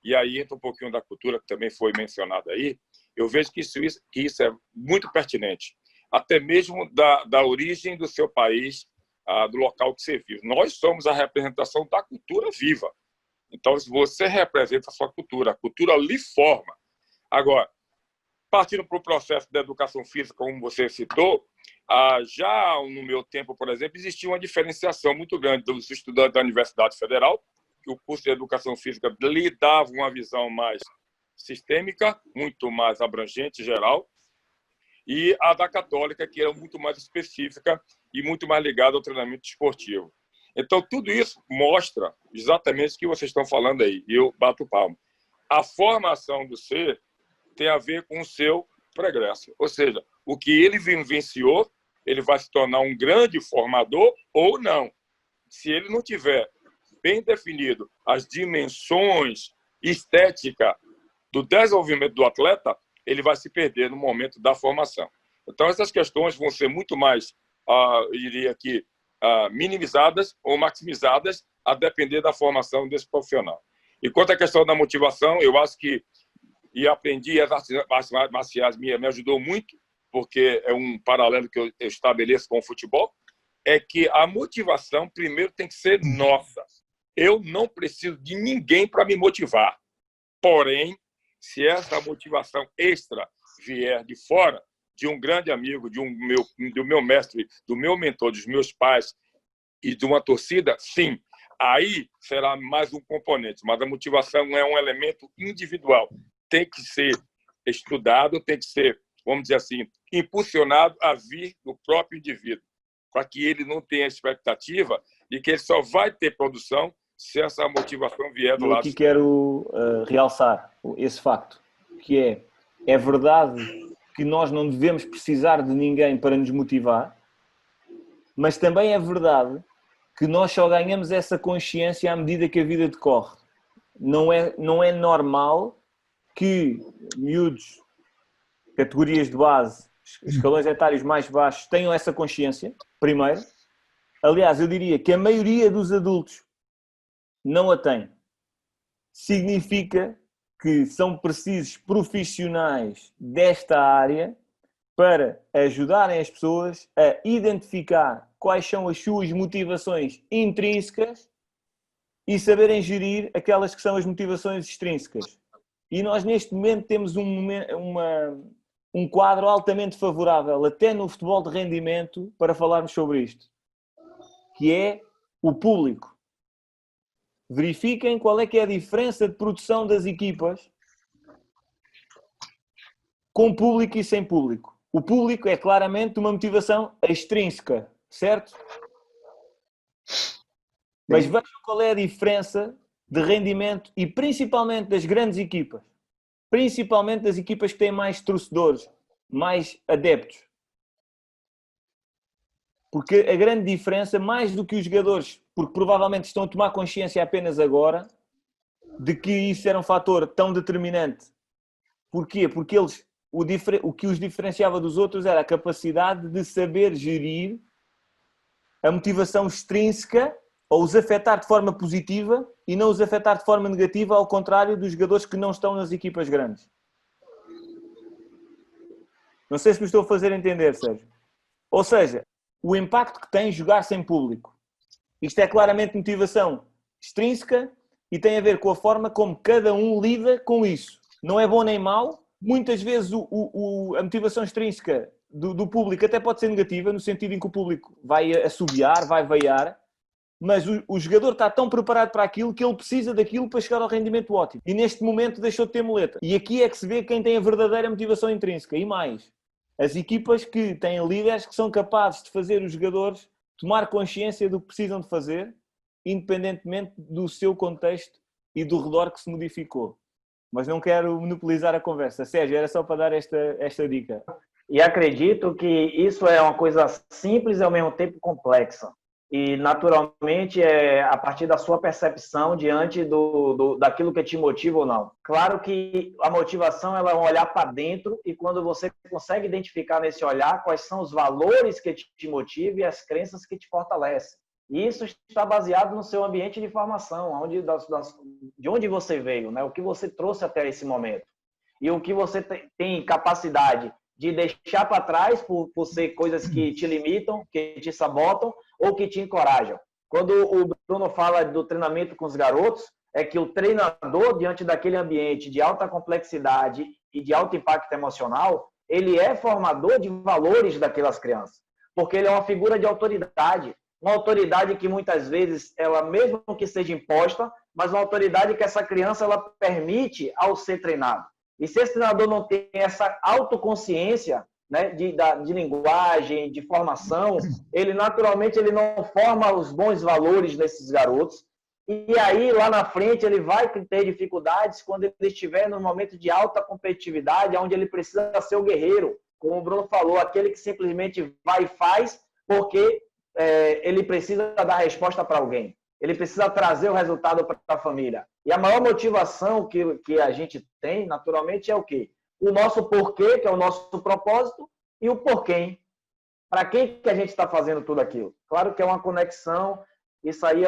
e aí entra um pouquinho da cultura, que também foi mencionada aí, eu vejo que isso é muito pertinente. Até mesmo da origem do seu país, do local que você vive. Nós somos a representação da cultura viva. Então, se você representa a sua cultura, a cultura lhe forma. Agora, partindo para o processo da educação física, como você citou, já no meu tempo, por exemplo, existia uma diferenciação muito grande dos estudantes da Universidade Federal, que o curso de educação física lhe dava uma visão mais sistêmica, muito mais abrangente, geral, e a da Católica, que era muito mais específica e muito mais ligada ao treinamento esportivo. Então, tudo isso mostra exatamente o que vocês estão falando aí, e eu bato palmo. A formação do ser tem a ver com o seu progresso, ou seja, o que ele vivenciou, ele vai se tornar um grande formador ou não. Se ele não tiver bem definido as dimensões estéticas do desenvolvimento do atleta, ele vai se perder no momento da formação. Então, essas questões vão ser muito mais, eu diria que, minimizadas ou maximizadas a depender da formação desse profissional. E quanto à questão da motivação, eu acho que, e aprendi, as artes marciais me ajudou muito, porque é um paralelo que eu estabeleço com o futebol, é que a motivação, primeiro, tem que ser nossa. Eu não preciso de ninguém para me motivar. Porém, se essa motivação extra vier de fora, de um grande amigo, do meu mestre, do meu mentor, dos meus pais e de uma torcida, sim, aí será mais um componente. Mas a motivação é um elemento individual. Tem que ser estudado, tem que ser, vamos dizer assim, impulsionado a vir do próprio indivíduo, para que ele não tenha expectativa de que ele só vai ter produção se essa motivação vier do lado. Eu aqui quero realçar esse facto, que é verdade que nós não devemos precisar de ninguém para nos motivar, mas também é verdade que nós só ganhamos essa consciência à medida que a vida decorre. Não é normal que miúdos, categorias de base, escalões etários mais baixos, tenham essa consciência, primeiro. Aliás, eu diria que a maioria dos adultos não a tem. Significa que são precisos profissionais desta área para ajudarem as pessoas a identificar quais são as suas motivações intrínsecas e saberem gerir aquelas que são as motivações extrínsecas. E nós, neste momento, temos um quadro altamente favorável, até no futebol de rendimento, para falarmos sobre isto, que é o público. Verifiquem qual é que é a diferença de produção das equipas com público e sem público. O público é claramente uma motivação extrínseca, certo? Mas vejam qual é a diferença de rendimento e principalmente das grandes equipas. Principalmente das equipas que têm mais torcedores, mais adeptos. Porque a grande diferença, mais do que os jogadores, porque provavelmente estão a tomar consciência apenas agora, de que isso era um fator tão determinante. Porquê? Porque eles, o que os diferenciava dos outros era a capacidade de saber gerir a motivação extrínseca ou os afetar de forma positiva e não os afetar de forma negativa, ao contrário dos jogadores que não estão nas equipas grandes. Não sei se me estou a fazer entender, Sérgio. Ou seja, o impacto que tem jogar sem público. Isto é claramente motivação extrínseca e tem a ver com a forma como cada um lida com isso. Não é bom nem mau. Muitas vezes a motivação extrínseca do público até pode ser negativa, no sentido em que o público vai assobiar, vai vaiar, mas o jogador está tão preparado para aquilo que ele precisa daquilo para chegar ao rendimento ótimo. E neste momento deixou de ter muleta. E aqui é que se vê quem tem a verdadeira motivação intrínseca. E mais, as equipas que têm líderes que são capazes de fazer os jogadores tomar consciência do que precisam de fazer, independentemente do seu contexto e do redor que se modificou. Mas não quero monopolizar a conversa. Sérgio, era só para dar esta dica. E acredito que isso é uma coisa simples e ao mesmo tempo complexa. E, naturalmente, é a partir da sua percepção diante daquilo que te motiva ou não. Claro que a motivação ela é um olhar para dentro e quando você consegue identificar nesse olhar quais são os valores que te motivam e as crenças que te fortalecem. E isso está baseado no seu ambiente de formação, de onde você veio, né? O que você trouxe até esse momento. E o que você tem capacidade de deixar para trás por ser coisas que te limitam, que te sabotam ou que te encorajam. Quando o Bruno fala do treinamento com os garotos, é que o treinador, diante daquele ambiente de alta complexidade e de alto impacto emocional, ele é formador de valores daquelas crianças, porque ele é uma figura de autoridade, uma autoridade que muitas vezes, ela mesmo que seja imposta, mas uma autoridade que essa criança ela permite ao ser treinado. E se esse treinador não tem essa autoconsciência, né, de linguagem, de formação, ele naturalmente ele não forma os bons valores nesses garotos. E aí, lá na frente, ele vai ter dificuldades quando ele estiver num momento de alta competitividade, onde ele precisa ser o guerreiro. Como o Bruno falou, aquele que simplesmente vai e faz porque ele precisa dar resposta para alguém. Ele precisa trazer o resultado para a família. E a maior motivação que a gente tem, naturalmente, é o quê? O nosso porquê, que é o nosso propósito, e o porquê. Para quem que a gente está fazendo tudo aquilo? Claro que é uma conexão, isso aí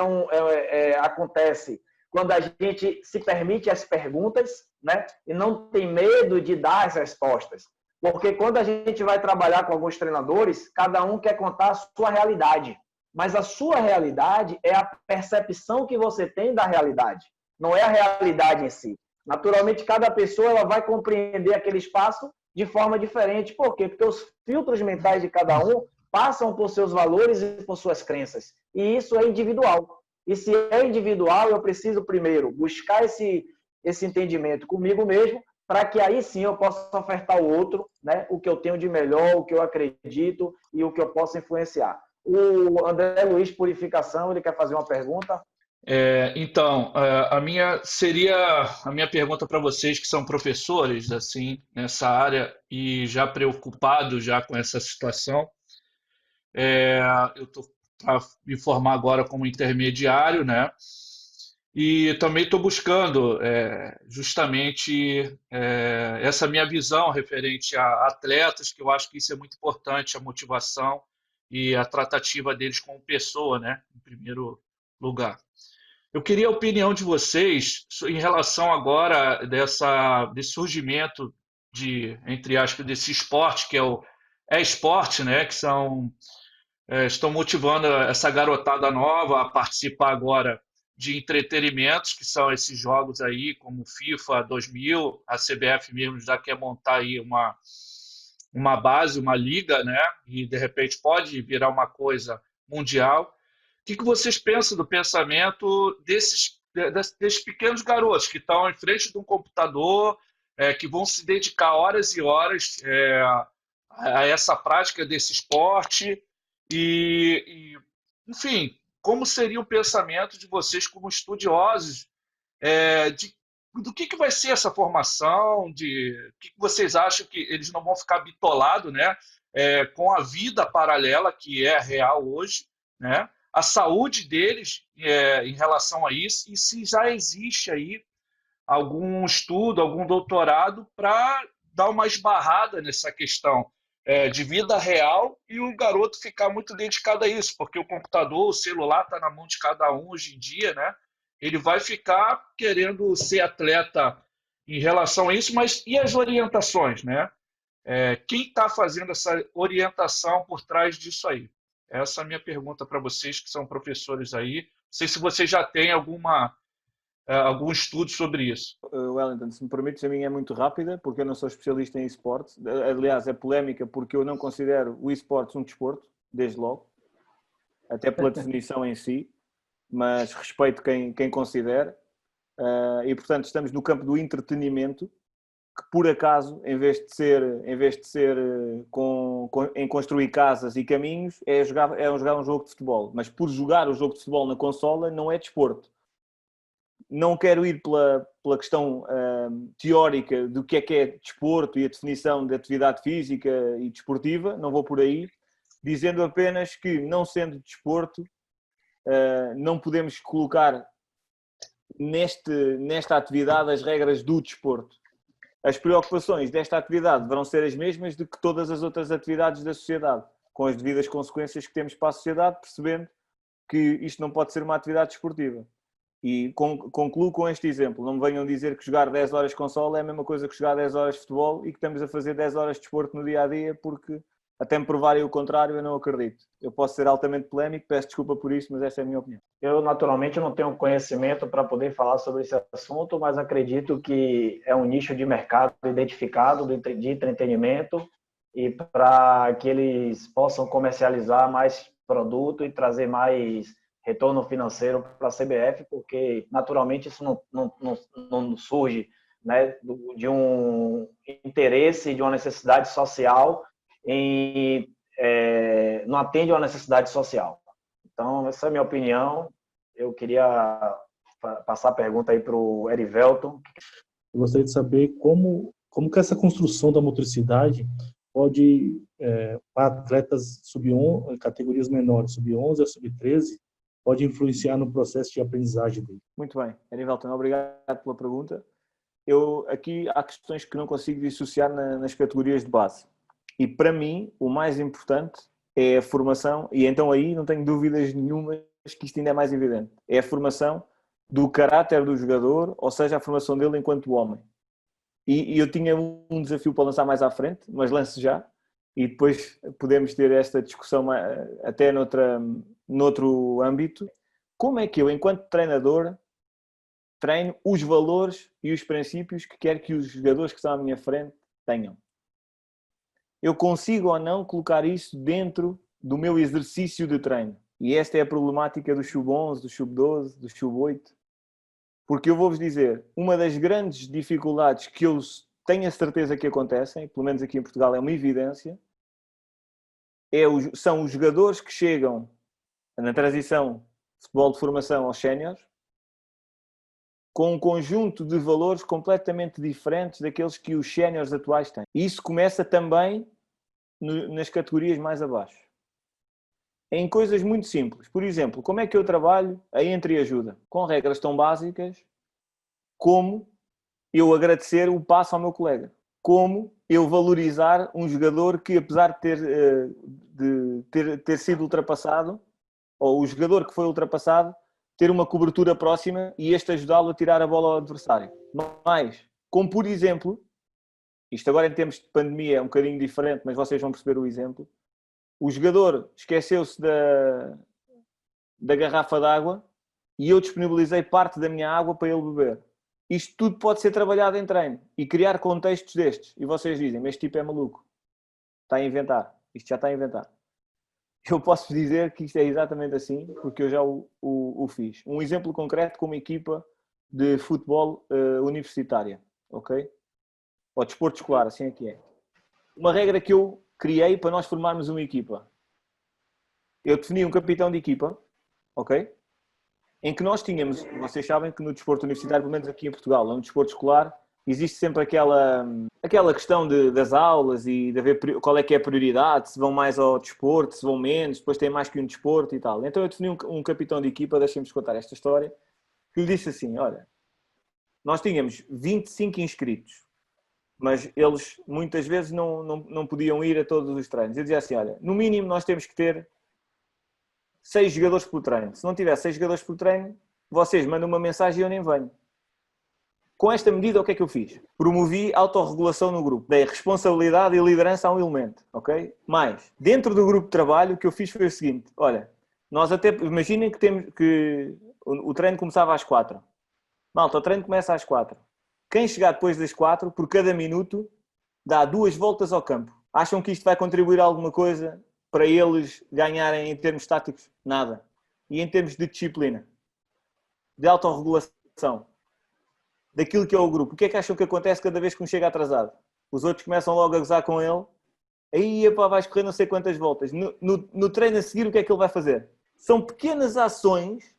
acontece quando a gente se permite as perguntas, né? E não tem medo de dar as respostas. Porque quando a gente vai trabalhar com alguns treinadores, cada um quer contar a sua realidade. Mas a sua realidade é a percepção que você tem da realidade, não é a realidade em si. Naturalmente, cada pessoa ela vai compreender aquele espaço de forma diferente. Por quê? Porque os filtros mentais de cada um passam por seus valores e por suas crenças. E isso é individual. E se é individual, eu preciso primeiro buscar esse entendimento comigo mesmo, para que aí sim eu possa ofertar ao outro, né, o que eu tenho de melhor, o que eu acredito e o que eu posso influenciar. O André Luiz Purificação, ele quer fazer uma pergunta. Então, a minha pergunta para vocês que são professores assim nessa área e já preocupados já com essa situação, eu estou para me formar agora como intermediário, né? E também estou buscando justamente essa minha visão referente a atletas, que eu acho que isso é muito importante, a motivação e a tratativa deles como pessoa, né? Em primeiro lugar. Eu queria a opinião de vocês em relação agora desse surgimento entre aspas, desse esporte, que é o esporte, né? Que estão motivando essa garotada nova a participar agora de entretenimentos, que são esses jogos aí, como FIFA 2000, a CBF mesmo já quer montar aí uma base, uma liga, né? E de repente pode virar uma coisa mundial. O que vocês pensam do pensamento desses pequenos garotos que estão em frente de um computador, que vão se dedicar horas e horas a essa prática desse esporte? Enfim, como seria o pensamento de vocês como estudiosos do que vai ser essa formação, o que vocês acham que eles não vão ficar bitolados, né, com a vida paralela que é real hoje, né, a saúde deles em relação a isso, e se já existe aí algum estudo, algum doutorado para dar uma esbarrada nessa questão de vida real e o garoto ficar muito dedicado a isso, porque o computador, o celular está na mão de cada um hoje em dia, né? Ele vai ficar querendo ser atleta em relação a isso, mas e as orientações, né? Quem está fazendo essa orientação por trás disso aí? Essa é a minha pergunta para vocês que são professores aí. Não sei se vocês já têm algum estudo sobre isso. Wellington, se me permites, a minha é muito rápida, porque eu não sou especialista em esportes. Aliás, é polémica porque eu não considero o esportes um desporto, desde logo, até pela definição em si, mas respeito quem considera. E, portanto, estamos no campo do entretenimento, que por acaso, em vez de ser em construir casas e caminhos, é jogar um jogo de futebol. Mas por jogar o jogo de futebol na consola não é desporto. Não quero ir pela questão teórica do que é desporto e a definição de atividade física e desportiva, não vou por aí, dizendo apenas que, não sendo desporto, não podemos colocar nesta atividade as regras do desporto. As preocupações desta atividade deverão ser as mesmas do que todas as outras atividades da sociedade, com as devidas consequências que temos para a sociedade, percebendo que isto não pode ser uma atividade desportiva. E concluo com este exemplo. Não me venham dizer que jogar 10 horas de consola é a mesma coisa que jogar 10 horas de futebol e que estamos a fazer 10 horas de desporto no dia-a-dia, porque até me provarem o contrário eu não acredito. Eu posso ser altamente polémico, peço desculpa por isso, mas essa é a minha opinião. Eu, naturalmente, não tenho conhecimento para poder falar sobre esse assunto, mas acredito que é um nicho de mercado identificado de entretenimento e para que eles possam comercializar mais produto e trazer mais retorno financeiro para a CBF, porque naturalmente isso não surge, né, de um interesse, de uma necessidade social, não atende a uma necessidade social. Então, essa é a minha opinião. Eu queria passar a pergunta aí para o Erivelton. Eu gostaria de saber como que essa construção da motricidade pode, para atletas sub-11, categorias menores, sub-11 a sub-13, pode influenciar no processo de aprendizagem dele. Muito bem. Erivelton, obrigado pela pergunta. Aqui há questões que não consigo dissociar nas categorias de base. E para mim, o mais importante é a formação, e então aí não tenho dúvidas nenhumas que isto ainda é mais evidente. É a formação do caráter do jogador, ou seja, a formação dele enquanto homem. E eu tinha um desafio para lançar mais à frente, mas lance já, e depois podemos ter esta discussão até noutro âmbito. Como é que eu, enquanto treinador, treino os valores e os princípios que quero que os jogadores que estão à minha frente tenham? Eu consigo ou não colocar isso dentro do meu exercício de treino? E esta é a problemática do sub-11, do sub-12, do sub-8. Porque eu vou-vos dizer, uma das grandes dificuldades que eu tenho a certeza que acontecem, pelo menos aqui em Portugal é uma evidência, são os jogadores que chegam na transição de futebol de formação aos séniores com um conjunto de valores completamente diferentes daqueles que os séniores atuais têm. E isso começa também nas categorias mais abaixo. Em coisas muito simples. Por exemplo, como é que eu trabalho a entreajuda? Com regras tão básicas como eu agradecer o passo ao meu colega. Como eu valorizar um jogador que, apesar de ter sido ultrapassado, ou o jogador que foi ultrapassado, ter uma cobertura próxima e este ajudá-lo a tirar a bola ao adversário. Mas, como por exemplo, isto agora em termos de pandemia é um bocadinho diferente, mas vocês vão perceber o exemplo, o jogador esqueceu-se da garrafa de água e eu disponibilizei parte da minha água para ele beber. Isto tudo pode ser trabalhado em treino e criar contextos destes. E vocês dizem, mas este tipo é maluco. Está a inventar. Isto já está a inventar. Eu posso dizer que isto é exatamente assim, porque eu já o fiz. Um exemplo concreto com uma equipa de futebol universitária. Ok? Ou desporto escolar, assim é que é. Uma regra que eu criei para nós formarmos uma equipa. Eu defini um capitão de equipa, ok? Em que nós tínhamos, vocês sabem que no desporto universitário, pelo menos aqui em Portugal, no desporto escolar, existe sempre aquela questão das aulas e de ver qual é que é a prioridade, se vão mais ao desporto, se vão menos, depois tem mais que um desporto e tal. Então eu defini um capitão de equipa, deixem-me contar esta história, que lhe disse assim, olha, nós tínhamos 25 inscritos, mas eles muitas vezes não podiam ir a todos os treinos. Eu dizia assim, olha, no mínimo nós temos que ter 6 jogadores por treino. Se não tiver 6 jogadores por treino, vocês mandam uma mensagem e eu nem venho. Com esta medida, o que é que eu fiz? Promovi autorregulação no grupo. Dei responsabilidade e liderança a um elemento, ok? Mas, dentro do grupo de trabalho, o que eu fiz foi o seguinte. Olha, nós até... Imaginem que o treino começava às 4. Malta, o treino começa às 4. Quem chegar depois das 4, por cada minuto, dá 2 voltas ao campo. Acham que isto vai contribuir a alguma coisa para eles ganharem em termos táticos? Nada. E em termos de disciplina? De autorregulação? Daquilo que é o grupo. O que é que acham que acontece cada vez que um chega atrasado? Os outros começam logo a gozar com ele. Aí, epá, vais correr não sei quantas voltas. No treino a seguir, o que é que ele vai fazer? São pequenas ações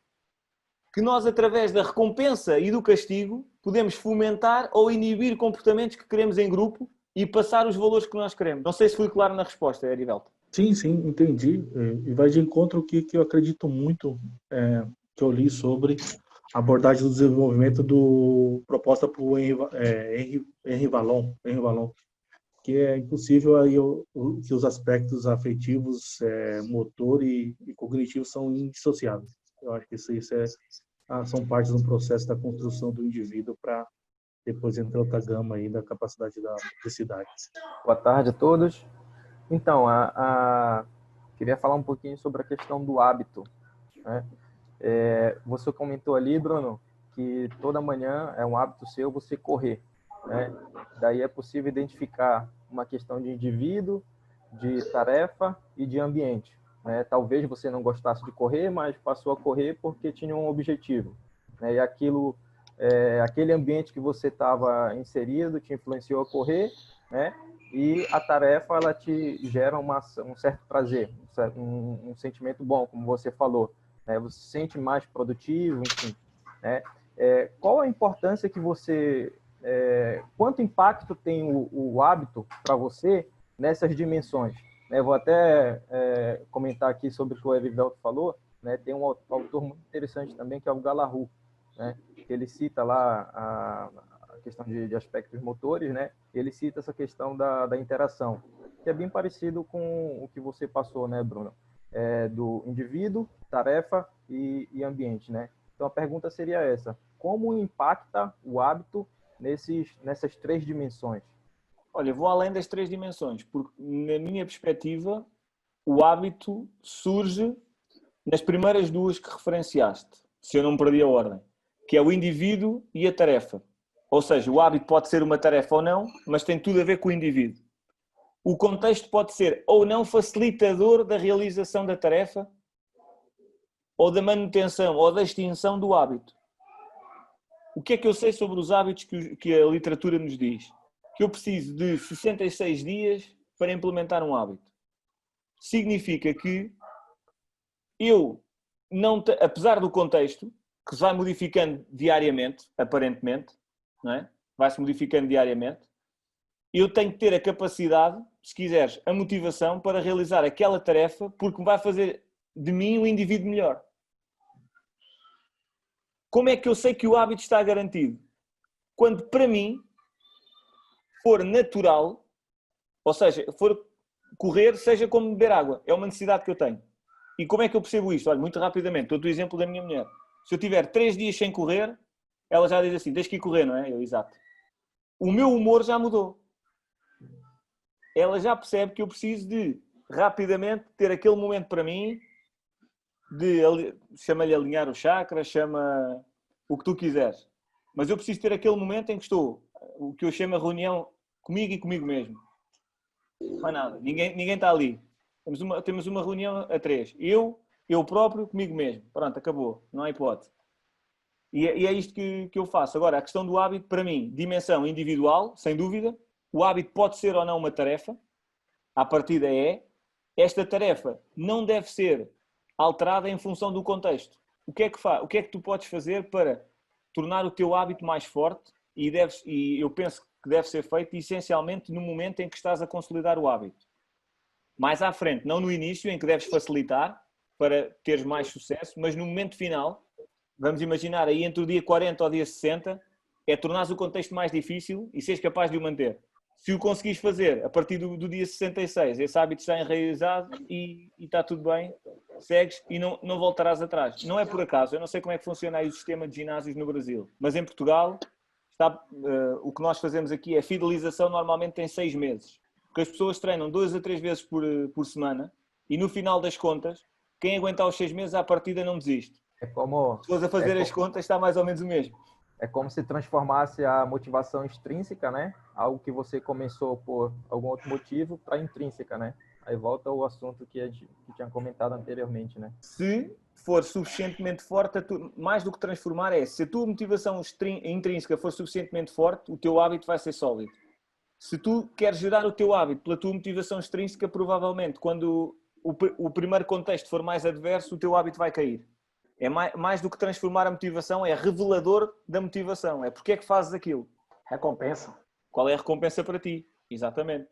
que nós, através da recompensa e do castigo, podemos fomentar ou inibir comportamentos que queremos em grupo e passar os valores que nós queremos. Não sei se fui claro na resposta, Erivelto. Sim, entendi. E vai de encontro ao que eu acredito muito, que eu li sobre a abordagem do desenvolvimento proposta por Henri Vallon, que é impossível aí que os aspectos afetivos, motor e cognitivo são indissociáveis. Eu acho que isso são partes do processo da construção do indivíduo para depois entrar outra gama aí da capacidade da motricidade. Boa tarde a todos. Então, queria falar um pouquinho sobre a questão do hábito, né? Você comentou ali, Bruno, que toda manhã é um hábito seu você correr, né? Daí é possível identificar uma questão de indivíduo, de tarefa e de ambiente, né? Talvez você não gostasse de correr, mas passou a correr porque tinha um objetivo, né? E aquele ambiente que você estava inserido te influenciou a correr, né? E a tarefa, ela te gera um certo prazer, um sentimento bom, como você falou, né? Você se sente mais produtivo, enfim, né? Qual a importância que quanto impacto tem o hábito para você nessas dimensões? Vou até comentar aqui sobre o que o Erivelto falou, né? Tem um autor muito interessante também, que é o Galahu, né? Que ele cita lá a questão de aspectos motores, né? Ele cita essa questão da interação. que é bem parecido com o que você passou, né, Bruno? Do indivíduo, tarefa e ambiente, né? Então a pergunta seria essa: como impacta o hábito nessas 3 dimensões? Olha, eu vou além das 3 dimensões, porque na minha perspectiva o hábito surge nas primeiras 2 que referenciaste, se eu não me perdi a ordem, que é o indivíduo e a tarefa. Ou seja, o hábito pode ser uma tarefa ou não, mas tem tudo a ver com o indivíduo. O contexto pode ser ou não facilitador da realização da tarefa, ou da manutenção, ou da extinção do hábito. O que é que eu sei sobre os hábitos que a literatura nos diz? Que eu preciso de 66 dias para implementar um hábito. Significa que eu, apesar do contexto, que se vai modificando diariamente, aparentemente, não é? Vai-se modificando diariamente, eu tenho que ter a capacidade, se quiseres, a motivação para realizar aquela tarefa, porque vai fazer de mim um indivíduo melhor. Como é que eu sei que o hábito está garantido? Quando, para mim, for natural, ou seja, for correr, seja como beber água. É uma necessidade que eu tenho. E como é que eu percebo isto? Olha, muito rapidamente, dou-te o exemplo da minha mulher. Se eu tiver 3 dias sem correr, ela já diz assim, tens que ir correr, não é? Eu, exato. O meu humor já mudou. Ela já percebe que eu preciso de, rapidamente, ter aquele momento para mim, chama-lhe alinhar o chakra, chama o que tu quiseres. Mas eu preciso ter aquele momento em que estou, o que eu chamo a reunião comigo e comigo mesmo. Não há nada, ninguém está ali. Temos uma reunião a 3. Eu próprio, comigo mesmo. Pronto, acabou. Não há hipótese. E é isto que eu faço. Agora, a questão do hábito, para mim, dimensão individual, sem dúvida. O hábito pode ser ou não uma tarefa. À partida é. Esta tarefa não deve ser alterada em função do contexto. O que é que tu podes fazer para tornar o teu hábito mais forte? E eu penso que deve ser feito essencialmente no momento em que estás a consolidar o hábito. Mais à frente, não no início, em que deves facilitar para teres mais sucesso, mas no momento final, vamos imaginar aí entre o dia 40 ao dia 60, é tornares o contexto mais difícil e seres capaz de o manter. Se o conseguires fazer a partir do dia 66, esse hábito está enraizado e está tudo bem, segues e não voltarás atrás. Não é por acaso, eu não sei como é que funciona aí o sistema de ginásios no Brasil, mas em Portugal o que nós fazemos aqui é fidelização, normalmente tem 6 meses. Porque as pessoas treinam 2 a 3 vezes por semana e no final das contas, quem aguentar os 6 meses à partida não desiste. Se fores a fazer as contas, está mais ou menos o mesmo. É como se transformasse a motivação extrínseca, né? Algo que você começou por algum outro motivo, para intrínseca, né? Aí volta o assunto que tinha comentado anteriormente, né? Se for suficientemente forte, mais do que transformar se a tua motivação intrínseca for suficientemente forte, o teu hábito vai ser sólido. Se tu queres gerar o teu hábito pela tua motivação extrínseca, provavelmente, quando o primeiro contexto for mais adverso, o teu hábito vai cair. É mais do que transformar a motivação, é revelador da motivação. É porque é que fazes aquilo. Recompensa. Qual é a recompensa para ti? Exatamente.